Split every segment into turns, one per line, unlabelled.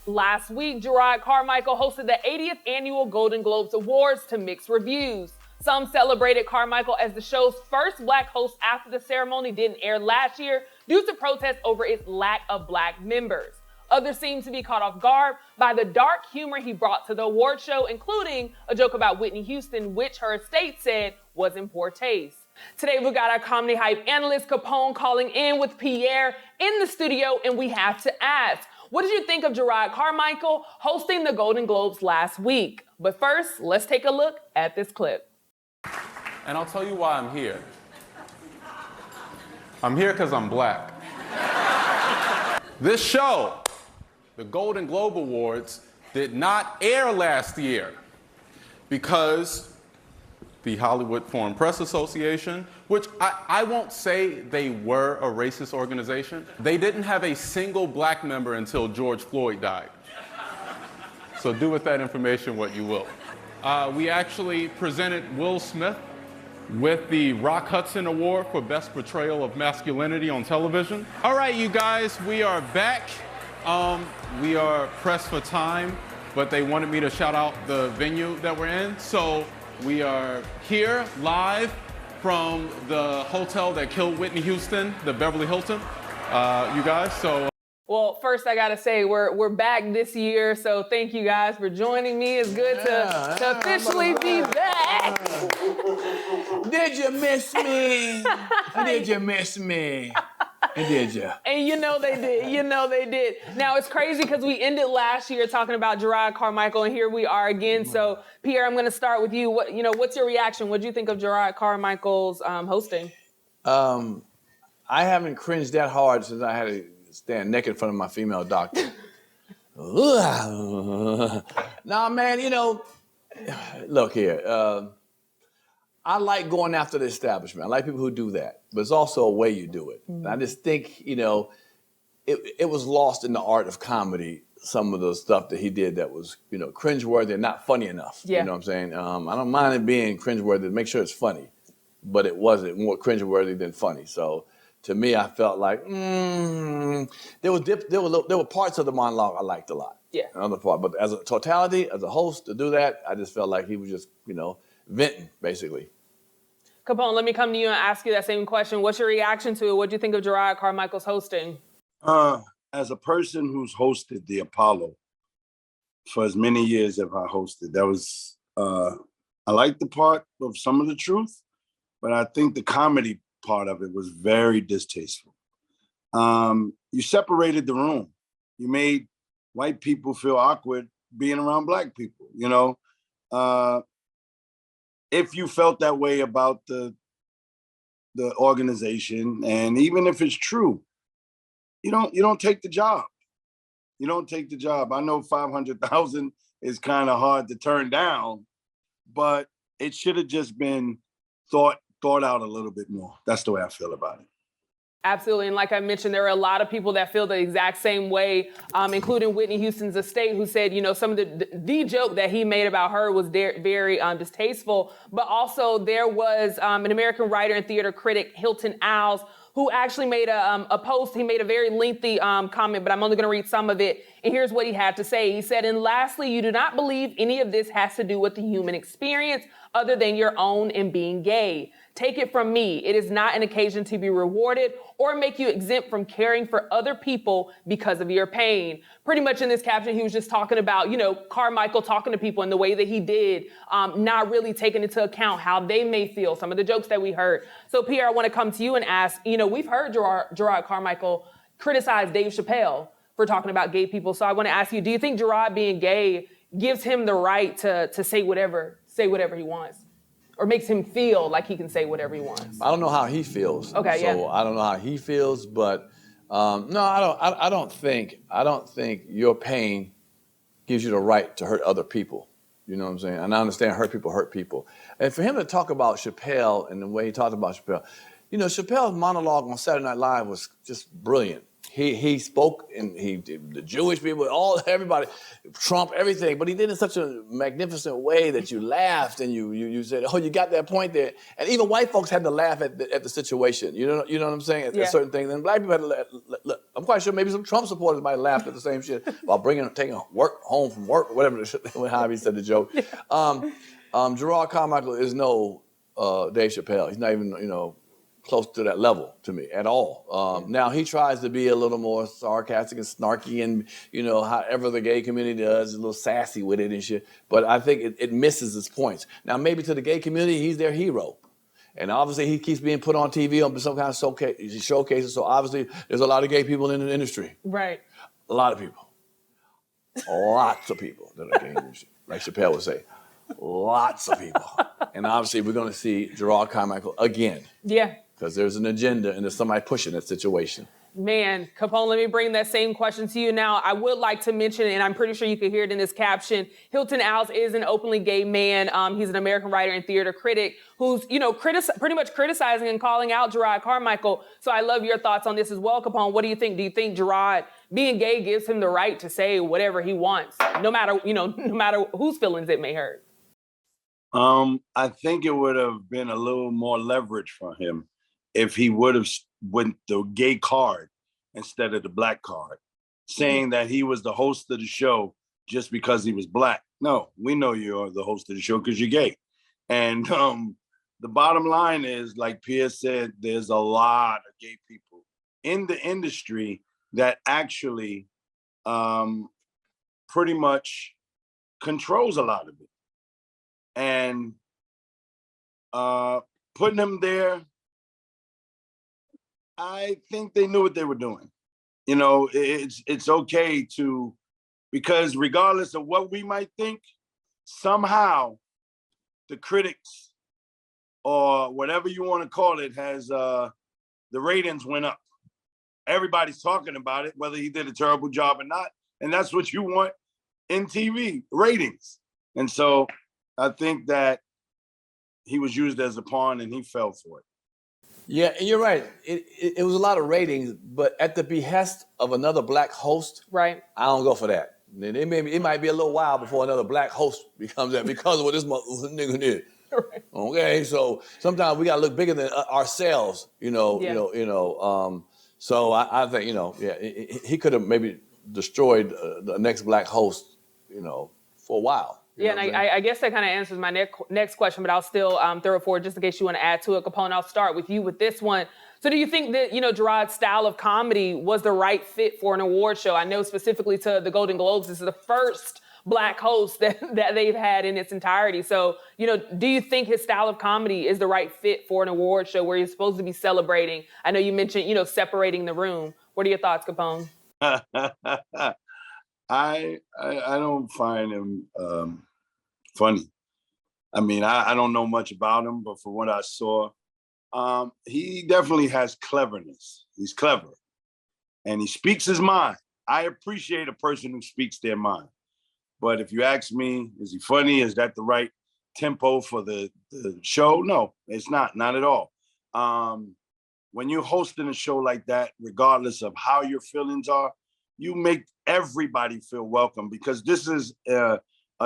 Last week, Jerrod Carmichael hosted the 80th Annual Golden Globes Awards to mixed reviews. Some celebrated Carmichael as the show's first Black host after the ceremony didn't air last year due to protests over its lack of Black members. Others seemed to be caught off guard by the dark humor he brought to the award show, including a joke about Whitney Houston, which her estate said was in poor taste. Today, we got our comedy hype analyst Capone calling in with Pierre in the studio, and we have to ask, what did you think of Jerrod Carmichael hosting the Golden Globes last week? But first, let's take a look at this clip.
And I'll tell you why I'm here. I'm here because I'm Black. This show, the Golden Globe Awards, did not air last year because the Hollywood Foreign Press Association, which I won't say they were a racist organization, they didn't have a single Black member until George Floyd died. So do with that information what you will. We actually presented Will Smith with the Rock Hudson Award for Best Portrayal of Masculinity on Television. All right, you guys, we are back. We are pressed for time, but they wanted me to shout out the venue that we're in. So we are here live from the hotel that killed Whitney Houston, the Beverly Hilton, you guys. So.
Well, first I gotta say we're back this year, so thank you guys for joining me. It's good to officially be back.
Did you miss me? Did you miss me? Did you?
And you know they did. You know they did. Now it's crazy because we ended last year talking about Jerrod Carmichael, and here we are again. So Pierre, I'm going to start with you. What's your reaction? What do you think of Jerrod Carmichael's hosting?
I haven't cringed that hard since I had to stand naked in front of my female doctor. Nah, man, look here. I like going after the establishment. I like people who do that, but it's also a way you do it. Mm-hmm. And I just think, it was lost in the art of comedy, some of the stuff that he did that was, cringeworthy and not funny enough. Yeah. You know what I'm saying? I don't mind it being cringeworthy, make sure it's funny, but it wasn't more cringeworthy than funny. So to me, I felt like, there were parts of the monologue I liked a lot.
Yeah.
Another part, but as a totality, as a host, to do that, I just felt like he was just, venting, basically.
Capone, let me come to you and ask you that same question. What's your reaction to it? What do you think of Jerrod Carmichael's hosting?
As a person who's hosted the Apollo for as many years as I hosted, that was, I liked the part of some of the truth, but I think the comedy part of it was very distasteful. You separated the room. You made white people feel awkward being around Black people, if you felt that way about the organization, and even if it's true, you don't take the job. You don't take the job. I know 500,000 is kind of hard to turn down, but it should have just been thought out a little bit more. That's the way I feel about it.
Absolutely. And like I mentioned, there are a lot of people that feel the exact same way, including Whitney Houston's estate, who said, some of the joke that he made about her was very distasteful. But also there was an American writer and theater critic, Hilton Owls, who actually made a post. He made a very lengthy comment, but I'm only going to read some of it. And here's what he had to say. He said, and lastly, you do not believe any of this has to do with the human experience other than your own and being gay. Take it from me. It is not an occasion to be rewarded or make you exempt from caring for other people because of your pain. Pretty much in this caption, he was just talking about, Carmichael talking to people in the way that he did, not really taking into account how they may feel, some of the jokes that we heard. So Pierre, I want to come to you and ask, we've heard Jerrod Carmichael criticize Dave Chappelle for talking about gay people. So I want to ask you, do you think Jerrod being gay gives him the right to say whatever he wants? Or makes him feel like he can say whatever he wants?
I don't know how he feels.
Okay,
so yeah. I don't know how he feels, but no, I don't think your pain gives you the right to hurt other people. You know what I'm saying? And I understand hurt people. And for him to talk about Chappelle and the way he talked about Chappelle, Chappelle's monologue on Saturday Night Live was just brilliant. he spoke, and the Jewish people, everybody, Trump, everything, but he did it in such a magnificent way that you laughed and you said, oh, you got that point there. And even white folks had to laugh at the situation. You know what I'm saying? At certain things. And black people had to laugh. Look, I'm quite sure maybe some Trump supporters might have laughed at the same shit while taking work home from work, or whatever, how he said the joke. Jerrod Carmichael is no Dave Chappelle. He's not even, close to that level to me at all. Now he tries to be a little more sarcastic and snarky and, however the gay community does, a little sassy with it and shit. But I think it misses its points. Now maybe to the gay community, he's their hero. And obviously he keeps being put on TV on some kind of showcases. So obviously there's a lot of gay people in the industry.
Right.
A lot of people. Lots of people that are gay in the industry. Like Chappelle would say. Lots of people. And obviously we're going to see Jerrod Carmichael again.
Yeah.
Because there's an agenda and there's somebody pushing that situation.
Man, Capone, let me bring that same question to you now. I would like to mention, and I'm pretty sure you could hear it in this caption, Hilton Als is an openly gay man. He's an American writer and theater critic who's, pretty much criticizing and calling out Jerrod Carmichael. So I love your thoughts on this as well, Capone. What do you think? Do you think Jerrod being gay gives him the right to say whatever he wants, no matter whose feelings it may hurt?
I think it would have been a little more leverage for him if he would have went the gay card instead of the black card, saying that he was the host of the show just because he was black. No, we know you're the host of the show because you're gay. And the bottom line is, like Pierre said, there's a lot of gay people in the industry that actually pretty much controls a lot of it. And putting him there, I think they knew what they were doing. It's okay because regardless of what we might think, somehow the critics or whatever you want to call it has the ratings went up. Everybody's talking about it, whether he did a terrible job or not. And that's what you want in TV, ratings. And so I think that he was used as a pawn and he fell for it.
Yeah, and you're right. It was a lot of ratings, but at the behest of another black host,
right? I
don't go for that. It might be a little while before another black host becomes that because of what this nigga did. Right. Okay, so sometimes we gotta look bigger than ourselves, So I think he could have maybe destroyed the next black host, for a while.
Yeah, and I guess that kind of answers my next question, but I'll still throw it forward just in case you want to add to it. Capone, I'll start with you with this one. So do you think that, Jerrod's style of comedy was the right fit for an award show? I know specifically to the Golden Globes, this is the first black host that they've had in its entirety. So, do you think his style of comedy is the right fit for an award show where he's supposed to be celebrating? I know you mentioned, separating the room. What are your thoughts, Capone?
I don't find him funny. I mean, I don't know much about him, but from what I saw, he definitely has cleverness. He's clever, and he speaks his mind. I appreciate a person who speaks their mind. But if you ask me, is he funny? Is that the right tempo for the show? No, it's not at all. When you're hosting a show like that, regardless of how your feelings are, you make everybody feel welcome, because this is a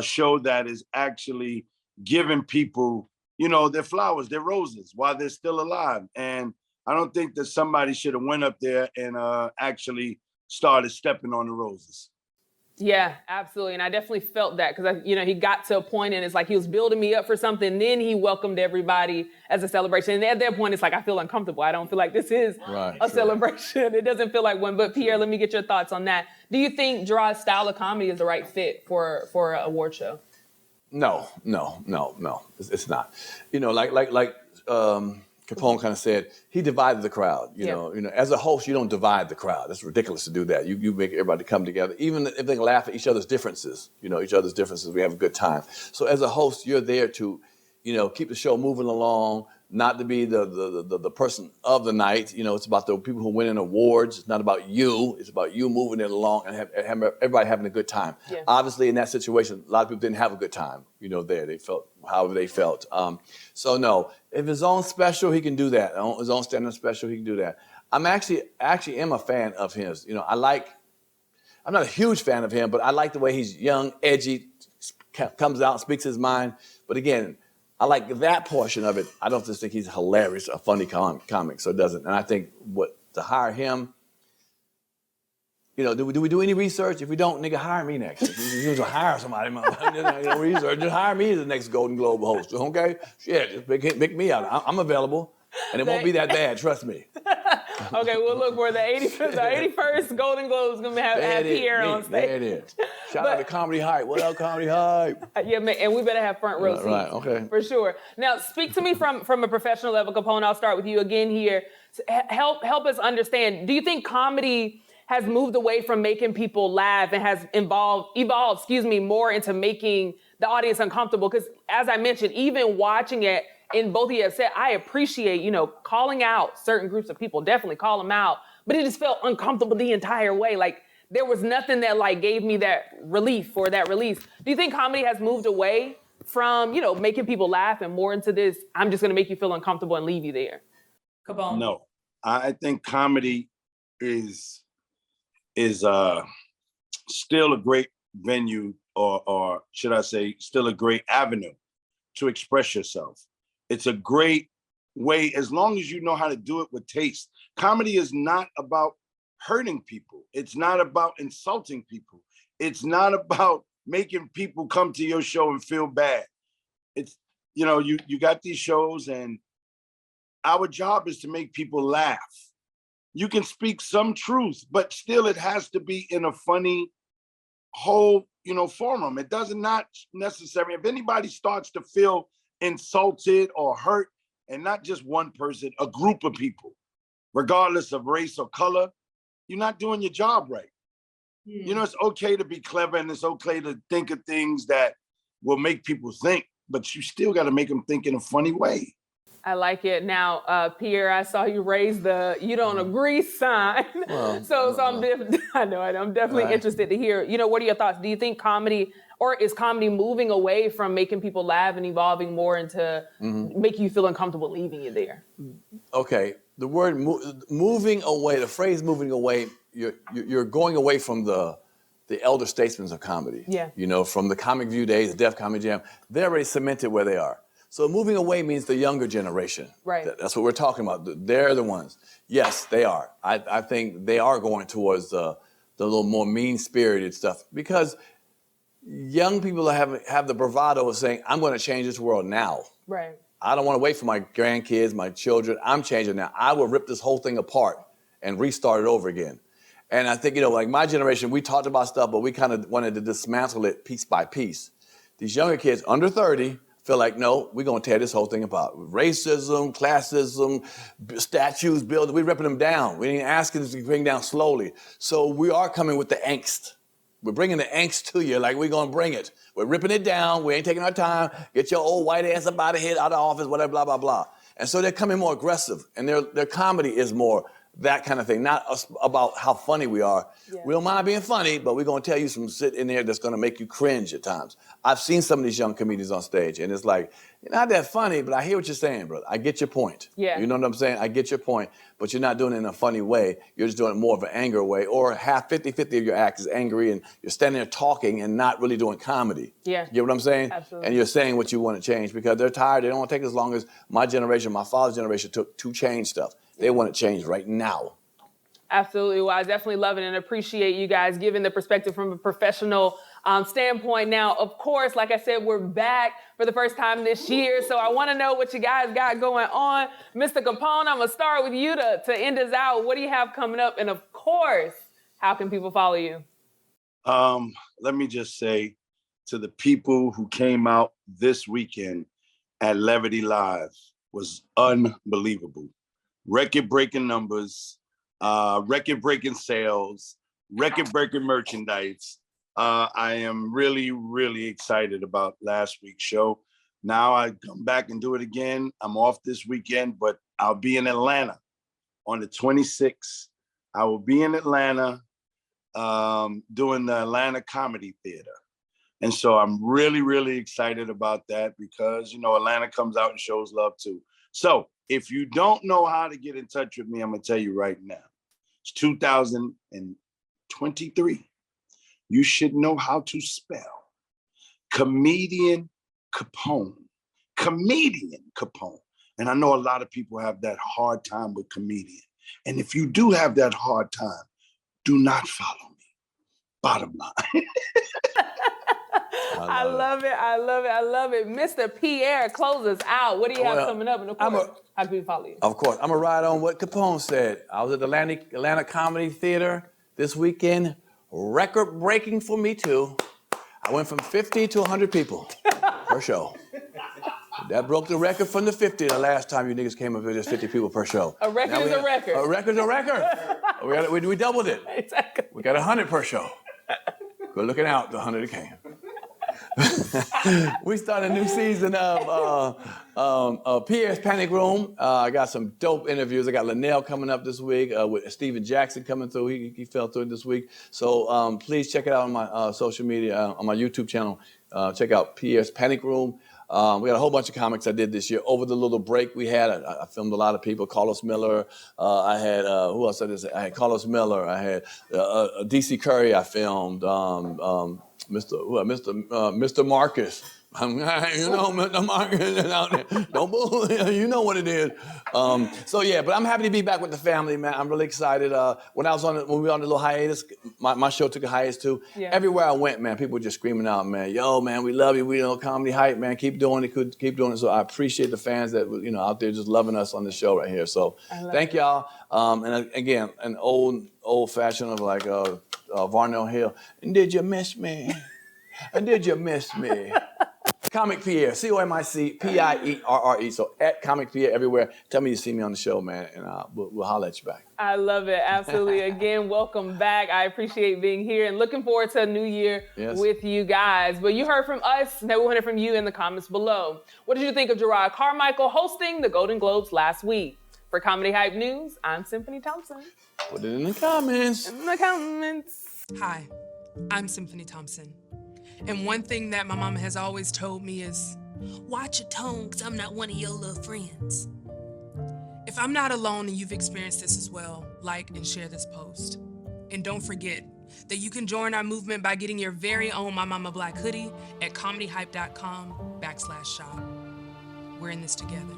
show that is actually giving people, their flowers, their roses while they're still alive. And I don't think that somebody should have went up there and actually started stepping on the roses.
Yeah, absolutely. And I definitely felt that because, he got to a point and it's like he was building me up for something. Then he welcomed everybody as a celebration. And at that point, it's like, I feel uncomfortable. I don't feel like this is a celebration. It doesn't feel like one. But Pierre, let me get your thoughts on that. Do you think Jerrod's style of comedy is the right fit for an award show? No. It's not. Like Capone kind of said, he divided the crowd. You know, as a host, you don't divide the crowd. It's ridiculous to do that. You make everybody come together, even if they can laugh at each other's differences. We have a good time. So as a host, you're there to, keep the show moving along, not to be the person of the night. It's about the people who win awards. It's not about you. It's about you moving it along and have everybody having a good time. Yeah. Obviously, in that situation, a lot of people didn't have a good time. There they felt however they felt. So no, if his own special, he can do that. His own stand-up special, he can do that.
I'm actually am a fan of his. You know, I'm not a huge fan of him, but I like the way he's young, edgy, comes out, speaks his mind. But again, I like that portion of it. I don't just think he's hilarious, a funny comic, so it doesn't. And I think to hire him, you know, do we do any research? If we don't, nigga, hire me next. If you just hire somebody, research, just hire me as the next Golden Globe host, okay? Shit, just pick me out. I'm available, and it won't be that bad, trust me.
Okay, well, look, for the 81st Golden Globes, going to have Pierre on stage.
There it is. Shout out to Comedy Hype. What up, Comedy Hype?
Yeah, man, and we better have front row seats.
Right, okay.
For sure. Now, speak to me from a professional level, Capone. I'll start with you again here. Help us understand. Do you think comedy has moved away from making people laugh and has evolved, more into making the audience uncomfortable? Because as I mentioned, even watching it, and both of you have said, I appreciate, calling out certain groups of people, definitely call them out, but it just felt uncomfortable the entire way. Like there was nothing that gave me that relief or that release. Do you think comedy has moved away from, making people laugh and more into this, I'm just gonna make you feel uncomfortable and leave you there? Capone.
No, I think comedy is still a great venue or should I say still a great avenue to express yourself. It's a great way, as long as you know how to do it with taste. Comedy is not about hurting people. It's not about insulting people. It's not about making people come to your show and feel bad. It's, you got these shows and our job is to make people laugh. You can speak some truth, but still it has to be in a funny whole, forum. It does not necessarily, if anybody starts to feel insulted or hurt, and not just one person, a group of people, regardless of race or color, you're not doing your job right. It's okay to be clever and it's okay to think of things that will make people think, but you still got to make them think in a funny way.
I like it. Now, Pierre, I saw you raise the "you don't agree" sign. Well, I'm definitely interested to hear. What are your thoughts? Do you think comedy, or is comedy moving away from making people laugh and evolving more into making you feel uncomfortable, leaving you there? Okay,
the word moving away, the phrase "moving away," you're going away from the elder statesmen of comedy.
Yeah.
From the Comic View days, the Def Comedy Jam, they're already cemented where they are. So moving away means the younger generation.
Right.
That's what we're talking about. They're the ones. Yes, they are. I think they are going towards the little more mean-spirited stuff because young people have the bravado of saying, I'm going to change this world now.
Right.
I don't want to wait for my grandkids, my children. I'm changing now. I will rip this whole thing apart and restart it over again. And I think, like my generation, we talked about stuff, but we kind of wanted to dismantle it piece by piece. These younger kids, under 30, feel like, no, we're going to tear this whole thing apart. Racism, classism, statues, buildings, we're ripping them down. We ain't asking them to bring down slowly. So we are coming with the angst. We're bringing the angst to you like we're going to bring it. We're ripping it down. We ain't taking our time. Get your old white ass up out of here, out of office, whatever, blah, blah, blah. And so they're coming more aggressive. And their comedy is more that kind of thing, not about how funny we are. Yeah. We don't mind being funny, but we're going to tell you some shit in there that's going to make you cringe at times. I've seen some of these young comedians on stage, and it's like, you're not that funny, but I hear what you're saying, brother. I get your point.
Yeah.
You know what I'm saying? I get your point, but you're not doing it in a funny way. You're just doing it more of an anger way, or half 50-50 of your act is angry, and you're standing there talking and not really doing comedy.
Yeah.
You get what I'm saying?
Absolutely.
And you're saying what you want to change because they're tired. They don't want to take as long as my generation, my father's generation took to change stuff. They want to change right now.
Absolutely. Well, I definitely love it and appreciate you guys giving the perspective from a professional standpoint. Now, of course, like I said, we're back for the first time this year. So I want to know what you guys got going on. Mr. Capone, I'm going to start with you to end us out. What do you have coming up? And of course, how can people follow you?
Let me just say to the people who came out this weekend at Levity Live was unbelievable. Record-breaking numbers. Record-breaking sales, record-breaking merchandise. I am really, really excited about last week's show. Now I come back and do it again. I'm off this weekend, but I'll be in Atlanta on the 26th. I will be in Atlanta doing the Atlanta Comedy Theater. And so I'm really, really excited about that because, Atlanta comes out and shows love too. So If you don't know how to get in touch with me, I'm going to tell you right now. It's 2023. You should know how to spell comedian Capone. Comedian Capone. And I know a lot of people have that hard time with comedian. And if you do have that hard time, do not follow me. Bottom line.
I love it. I love it. I love it. Mr. Pierre, close us out. What do you have coming up? And of course, how can we follow you?
Of course. I'm going to ride on what Capone said. I was at the Atlanta Comedy Theater this weekend. Record breaking for me, too. I went from 50 to 100 people per show. That broke the record from the 50 the last time you niggas came up with just 50 people per show.
A record is a record.
A record's a record. we doubled it.
Exactly.
We got 100 per show. Good looking out, the 100 came. We started a new season of Pierre's Panic Room. I got some dope interviews. I got Linnell coming up this week with Steven Jackson coming through. He fell through this week. So please check it out on my social media, on my YouTube channel. Check out Pierre's Panic Room. We got a whole bunch of comics I did this year. Over the little break we had, I filmed a lot of people. Carlos Miller. I had, who else I did? I had Carlos Miller. I had DC Curry I filmed. Mr. Marcus. You know, Mr. Marcus is out there. Don't boo, you know what it is. So yeah, but I'm happy to be back with the family, man. I'm really excited. When we were on the little hiatus, my show took a hiatus too. Yeah. Everywhere I went, man, people were just screaming out, man, yo, man, we love you. We know Comedy Hype, man. Keep doing it. Keep doing it. So I appreciate the fans that out there just loving us on the show right here. So thank y'all. And again, an old fashioned of like Varnell Hill. And did you miss me? And did you miss me? Comic Pierre, COMIC-PIERRE. So at Comic Pierre everywhere. Tell me you see me on the show, man, and we'll holler at you back.
I love it. Absolutely. Again, welcome back. I appreciate being here and looking forward to a new year with you guys. But you heard from us. Now we'll hear from you in the comments below. What did you think of Jerrod Carmichael hosting the Golden Globes last week? For Comedy Hype News, I'm Symphony Thompson.
Put it in the comments.
In the comments.
Hi, I'm Symphony Thompson. And one thing that my mama has always told me is, watch your tone, because I'm not one of your little friends. If I'm not alone and you've experienced this as well, like and share this post. And don't forget that you can join our movement by getting your very own My Mama Black hoodie at comedyhype.com/shop. We're in this together.